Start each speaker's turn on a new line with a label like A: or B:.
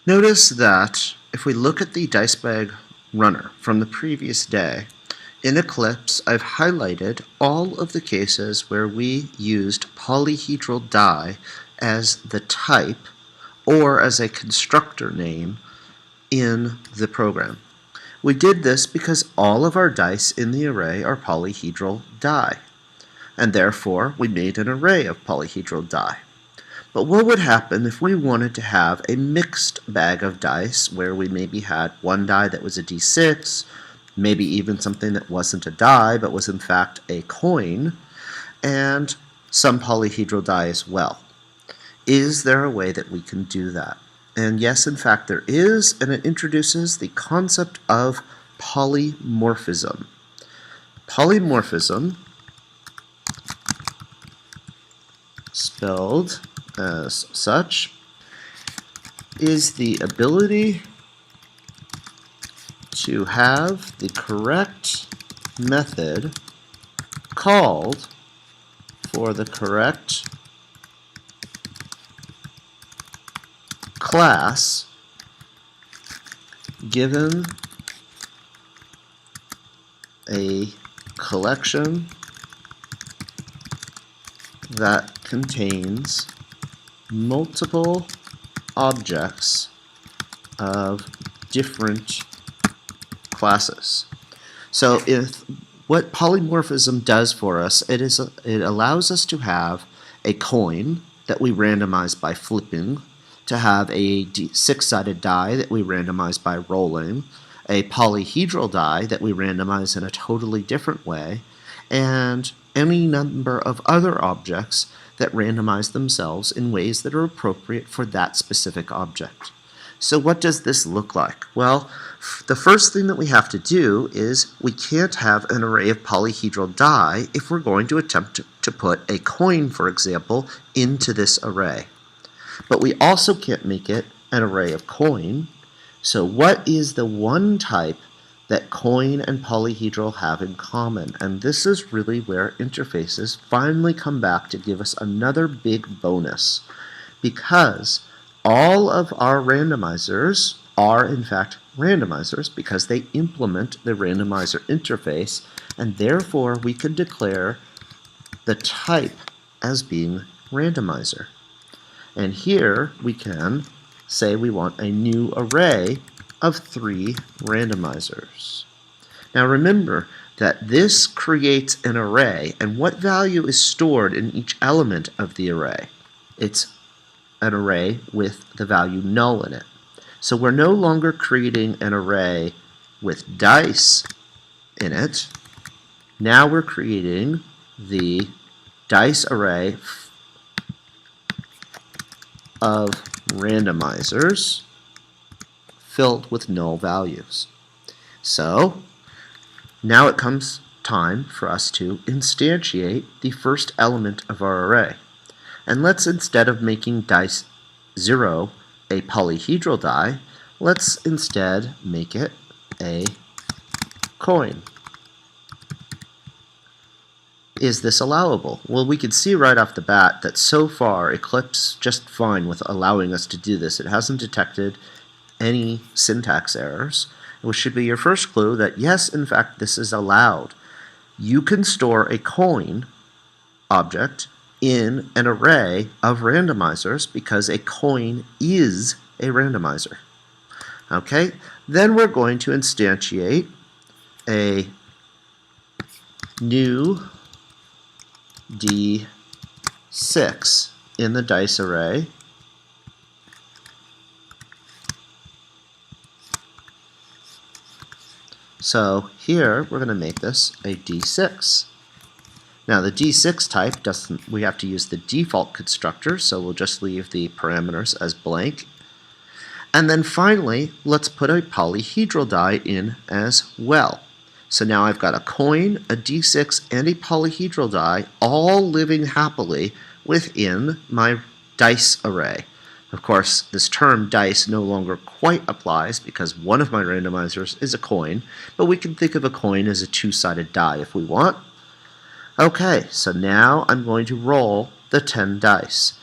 A: Notice that if we look at the dice bag runner from the previous day, in Eclipse I've highlighted all of the cases where we used polyhedral die as the type or as a constructor name in the program. We did this because all of our dice in the array are polyhedral die, and therefore we made an array of polyhedral die. But what would happen if we wanted to have a mixed bag of dice where we maybe had one die that was a d6, maybe even something that wasn't a die but was in fact a coin, and some polyhedral die as well? Is there a way that we can do that? And yes, in fact, there is, and it introduces the concept of polymorphism. Polymorphism, spelled as such, is the ability to have the correct method called for the correct class given a collection that contains multiple objects of different classes. So what polymorphism does for us, it allows us to have a coin that we randomize by flipping, to have a six-sided die that we randomize by rolling, a polyhedral die that we randomize in a totally different way, and any number of other objects that randomize themselves in ways that are appropriate for that specific object. So what does this look like? Well, the first thing that we have to do is we can't have an array of polyhedral die if we're going to attempt to put a coin, for example, into this array. But we also can't make it an array of coin. So what is the one type that coin and polyhedral have in common? And this is really where interfaces finally come back to give us another big bonus, because all of our randomizers are in fact randomizers because they implement the randomizer interface, and therefore we can declare the type as being randomizer. And here we can say we want a new array of 3 randomizers. Now remember that this creates an array, and what value is stored in each element of the array? It's an array with the value null in it. So we're no longer creating an array with dice in it. Now we're creating the dice array of randomizers filled with null values. So now it comes time for us to instantiate the first element of our array. And let's, instead of making dice 0 a polyhedral die, let's instead make it a coin. Is this allowable? Well, we can see right off the bat that so far Eclipse just fine with allowing us to do this. It hasn't detected any syntax errors, which should be your first clue that yes, in fact, this is allowed. You can store a coin object in an array of randomizers because a coin is a randomizer. Okay, then we're going to instantiate a new D6 in the dice array So here we're going to make this a D6. Now the D6 type doesn't, we have to use the default constructor, so we'll just leave the parameters as blank. And then finally, let's put a polyhedral die in as well. So now I've got a coin, a D6, and a polyhedral die all living happily within my dice array. Of course, this term dice no longer quite applies because one of my randomizers is a coin, but we can think of a coin as a two-sided die if we want. Okay, so now I'm going to roll the 10 dice.